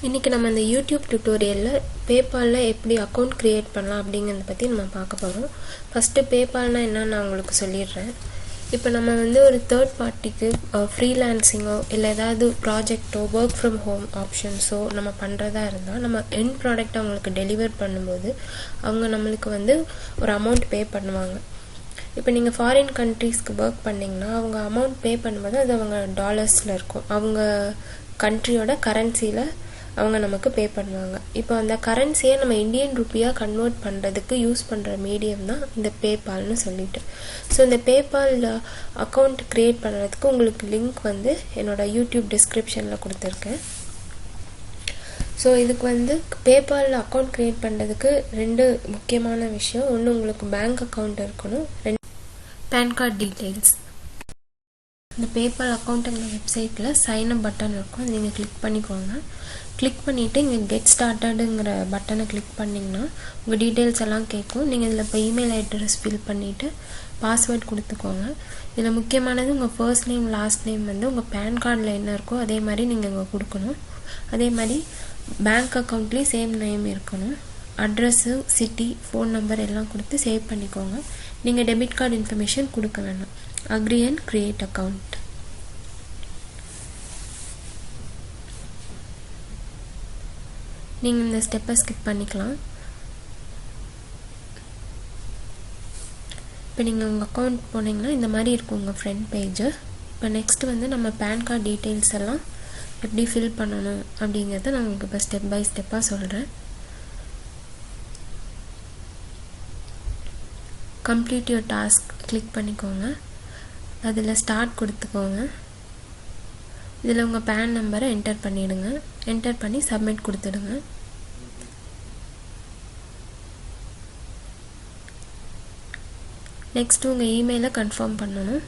இன்றைக்கி நம்ம இந்த யூடியூப் டியூட்டோரியலில் பேபாலில் எப்படி அக்கௌண்ட் க்ரியேட் பண்ணலாம் அப்படிங்கிறத பற்றி நம்ம பார்க்க போகிறோம். ஃபஸ்ட்டு பேபால்னால் என்னன்னு நான் உங்களுக்கு சொல்லிடுறேன். இப்போ நம்ம வந்து ஒரு தேர்ட் பார்ட்டிக்கு ஃப்ரீலான்சிங்கோ இல்லை ஏதாவது ப்ராஜெக்டோ ஒர்க் ஃப்ரம் ஹோம் ஆப்ஷன்ஸோ நம்ம பண்ணுறதா இருந்தால் நம்ம எண்ட் ப்ராடக்ட் அவங்களுக்கு டெலிவர் பண்ணும்போது அவங்க நம்மளுக்கு வந்து ஒரு அமௌண்ட் பே பண்ணுவாங்க. இப்போ நீங்கள் ஃபாரின் கண்ட்ரீஸ்க்கு ஒர்க் பண்ணிங்கன்னா அவங்க அமௌண்ட் பே பண்ணும்போது அது அவங்க டாலர்ஸில் இருக்கும், அவங்க கண்ட்ரியோட கரன்சியில் அவங்க நமக்கு பே பண்ணுவாங்க. இப்போ அந்த கரன்சியை நம்ம இந்தியன் ருப்பியாக கன்வெர்ட் பண்ணுறதுக்கு யூஸ் பண்ணுற மீடியம் தான் இந்த பேபால்னு சொல்லிட்டு. ஸோ இந்த பேபால் அக்கௌண்ட் க்ரியேட் பண்ணுறதுக்கு உங்களுக்கு லிங்க் வந்து என்னோடய யூடியூப் டிஸ்கிரிப்ஷனில் கொடுத்துருக்கேன். ஸோ இதுக்கு வந்து பேபால் அக்கௌண்ட் க்ரியேட் பண்ணுறதுக்கு ரெண்டு முக்கியமான விஷயம். ஒன்று, உங்களுக்கு பேங்க் அக்கௌண்ட் இருக்கணும். ரெண்டு, பேன் கார்டு டீட்டெயில்ஸ். இந்த பேபால் அக்கௌண்ட்டுங்கிற வெப்சைட்டில் சைன்அப் பட்டன் இருக்கும், அதை நீங்கள் கிளிக் பண்ணிக்கோங்க. கிளிக் பண்ணிவிட்டு இங்கே கெட் ஸ்டார்டடுங்கிற பட்டனை கிளிக் பண்ணிங்கன்னா உங்கள் டீட்டெயில்ஸ் எல்லாம் கேட்கும். நீங்கள் இதில் இப்போ இமெயில் அட்ரஸ் ஃபில் பண்ணிவிட்டு பாஸ்வேர்ட் கொடுத்துக்கோங்க. இதில் முக்கியமானது உங்கள் ஃபர்ஸ்ட் நேம் லாஸ்ட் நேம் வந்து உங்கள் பேன் கார்டில் என்ன இருக்கோ அதே மாதிரி நீங்கள் இங்கே கொடுக்கணும். அதே மாதிரி பேங்க் அக்கௌண்ட்லேயும் சேம் நேம் இருக்கணும். அட்ரஸ்ஸு, சிட்டி, ஃபோன் நம்பர் எல்லாம் கொடுத்து சேவ் பண்ணிக்கோங்க. நீங்கள் டெபிட் கார்டு இன்ஃபர்மேஷன் கொடுக்க வேண்டாம். Agree and create account. நீங்கள் இந்த ஸ்டெப்பை ஸ்கிப் பண்ணிக்கலாம். இப்போ நீங்கள் உங்கள் அக்கௌண்ட் போனீங்கன்னா இந்த மாதிரி இருக்கும் உங்கள் ஃப்ரண்ட் பேஜு. இப்போ நெக்ஸ்ட்டு வந்து நம்ம பேன் கார்டு டீட்டெயில்ஸ் எல்லாம் எப்படி ஃபில் பண்ணணும் அப்படிங்கிறத நான் உங்களுக்கு இப்போ ஸ்டெப் பை ஸ்டெப்பாக சொல்கிறேன். கம்ப்ளீட் யுவர் டாஸ்க் கிளிக் பண்ணிக்கோங்க. அதில் ஸ்டார்ட் கொடுத்துக்கோங்க. இதில் உங்கள் பேன் நம்பரை என்டர் பண்ணிவிடுங்க. என்டர் பண்ணி சப்மிட் கொடுத்துடுங்க. நெக்ஸ்ட்டு உங்கள் இமெயிலை கன்ஃபார்ம் பண்ணணும்.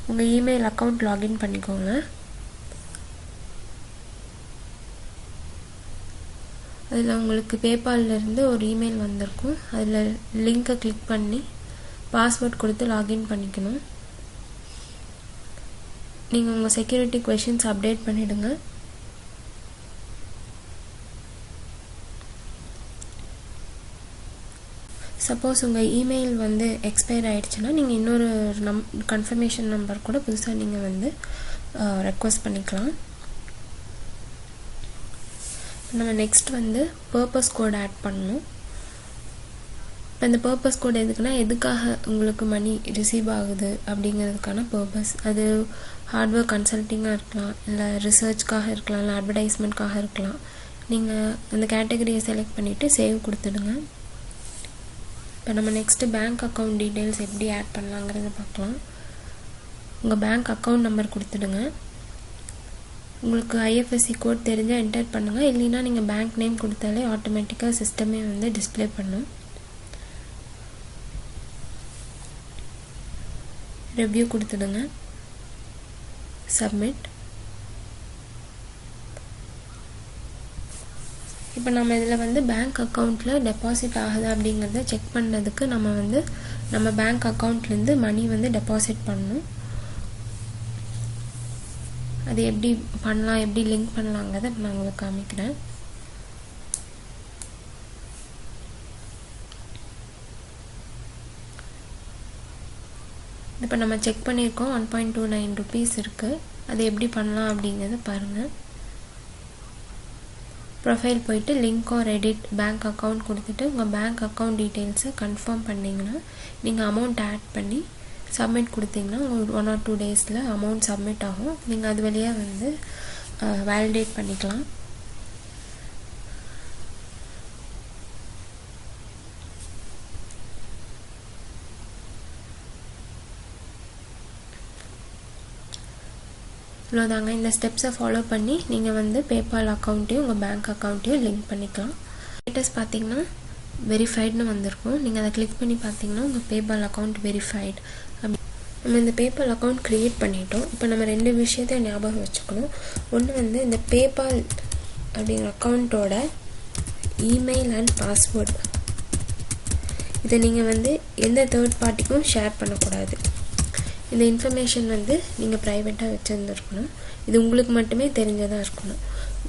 உங்கள் இமெயில் அக்கௌண்ட் லாகின் பண்ணிக்கோங்க. அதில் உங்களுக்கு பேபால்லேருந்து ஒரு இமெயில் வந்திருக்கும். அதில் லிங்கை கிளிக் பண்ணி பாஸ்வேர்ட் கொடுத்து லாகின் பண்ணிக்கணும். நீங்கள் உங்கள் செக்யூரிட்டி கொஷின்ஸ் அப்டேட் பண்ணிவிடுங்க. சப்போஸ் உங்கள் இமெயில் வந்து எக்ஸ்பயர் ஆகிடுச்சுன்னா நீங்கள் இன்னொரு கன்ஃபர்மேஷன் நம்பர் கூட புதுசாக நீங்கள் வந்து ரெக்வஸ்ட் பண்ணிக்கலாம். நம்ம நெக்ஸ்ட் வந்து பர்பஸ் கோட் ஆட் பண்ணணும். இப்போ இந்த பர்பஸ் கோட் எதுக்குன்னா எதுக்காக உங்களுக்கு மணி ரிசீவ் ஆகுது அப்படிங்கிறதுக்கான பர்பஸ். அது ஹார்ட்வேர் கன்சல்ட்டிங்காக இருக்கலாம், இல்லை ரிசர்ச்காக இருக்கலாம், இல்லை அட்வர்டைஸ்மெண்ட்காக இருக்கலாம். நீங்கள் அந்த கேட்டகரியை செலக்ட் பண்ணிவிட்டு சேவ் கொடுத்துடுங்க. இப்போ நம்ம நெக்ஸ்ட்டு பேங்க் அக்கௌண்ட் டீட்டெயில்ஸ் எப்படி ஆட் பண்ணலாங்கிறத பார்க்கலாம். உங்கள் பேங்க் அக்கௌண்ட் நம்பர் கொடுத்துடுங்க. உங்களுக்கு ஐஎஃப்எஸ்சி கோட் தெரிஞ்சால் என்டர் பண்ணுங்கள். இல்லைன்னா நீங்கள் பேங்க் நேம் கொடுத்தாலே ஆட்டோமேட்டிக்காக சிஸ்டமே வந்து டிஸ்பிளே பண்ணும். ரிவ்யூ கொடுத்துடுங்க. சப்மிட். இப்போ நம்ம இதில் வந்து பேங்க் அக்கௌண்ட்டில் டெபாசிட் ஆகுது அப்படிங்கிறத செக் பண்ணதுக்கு நம்ம பேங்க் அக்கௌண்ட்லேருந்து மணி வந்து டெபாசிட் பண்ணணும். அது எப்படி பண்ணலாம், எப்படி லிங்க் பண்ணலாங்கிறத நான் உங்களுக்கு காமிக்கிறேன். இப்போ நம்ம செக் பண்ணியிருக்கோம், 1.29 rupees இருக்குது. அது எப்படி பண்ணலாம் அப்படிங்கிறத பாருங்கள். ப்ரொஃபைல் போயிட்டு link or edit bank account கொடுத்துட்டு உங்கள் பேங்க் அக்கௌண்ட் டீட்டெயில்ஸை கன்ஃபார்ம் பண்ணிங்கன்னா நீங்கள் அமௌண்ட் ஆட் பண்ணி சப்மிட் கொடுத்தீங்கன்னா ஒரு 1 or 2 daysல அமௌண்ட் சப்மிட் ஆகும். நீங்கள் அது வழியாக வந்து வேலிடேட் பண்ணிக்கலாம். இவ்வளோதாங்க. இந்த ஸ்டெப்ஸை ஃபாலோ பண்ணி நீங்கள் வந்து பேபால் அக்கௌண்ட்டையும் உங்கள் பேங்க் அக்கௌண்ட்டையும் லிங்க் பண்ணிக்கலாம். ஸ்டேட்டஸ் பார்த்தீங்கன்னா வெரிஃபைடுன்னு வந்திருக்கும். நீங்கள் அதை கிளிக் பண்ணி பார்த்தீங்கன்னா உங்கள் பேபால் அக்கௌண்ட் வெரிஃபைடு. நம்ம இந்த பேபால் அக்கௌண்ட் க்ரியேட் பண்ணிட்டோம். இப்போ நம்ம ரெண்டு விஷயத்தையும் ஞாபகம் வச்சுக்கணும். ஒன்று வந்து இந்த பேபால் அப்படிங்கிற அக்கௌண்ட்டோட இமெயில் அண்ட் பாஸ்வேர்டு இதை நீங்கள் வந்து எந்த தேர்ட் பார்ட்டிக்கும் ஷேர் பண்ணக்கூடாது. இந்த இன்ஃபர்மேஷன் வந்து நீங்கள் ப்ரைவேட்டாக வச்சுருந்துருக்கணும். இது உங்களுக்கு மட்டுமே தெரிஞ்சதாக இருக்கணும்.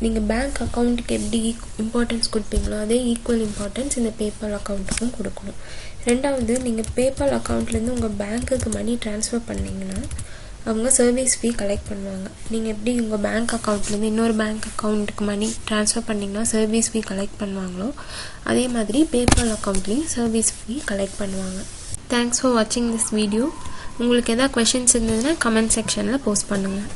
நீங்கள் பேங்க் அக்கௌண்ட்டுக்கு எப்படி இம்பார்ட்டன்ஸ் கொடுப்பீங்களோ அதே ஈக்குவல் இம்பார்ட்டன்ஸ் இந்த பேபால் அக்கௌண்ட்டுக்கும் கொடுக்கணும். ரெண்டாவது, நீங்கள் பேபால் அக்கௌண்ட்லேருந்து உங்கள் பேங்க்குக்கு மணி ட்ரான்ஸ்ஃபர் பண்ணிங்கன்னா அவங்க சர்வீஸ் ஃபீ கலெக்ட் பண்ணுவாங்க. நீங்கள் எப்படி உங்கள் பேங்க் அக்கௌண்ட்லேருந்து இன்னொரு பேங்க் அக்கௌண்ட்டுக்கு மணி ட்ரான்ஸ்ஃபர் பண்ணிங்கன்னா சர்வீஸ் ஃபீ கலெக்ட் பண்ணுவாங்களோ அதே மாதிரி பேபால் அக்கௌண்ட்லேயும் சர்வீஸ் ஃபீ கலெக்ட் பண்ணுவாங்க. தேங்க்ஸ் ஃபார் வாட்சிங் திஸ் வீடியோ. உங்களுக்கு எதாவது கொஷின்ஸ் இருந்ததுன்னா கமெண்ட் செக்ஷனில் போஸ்ட் பண்ணுங்கள்.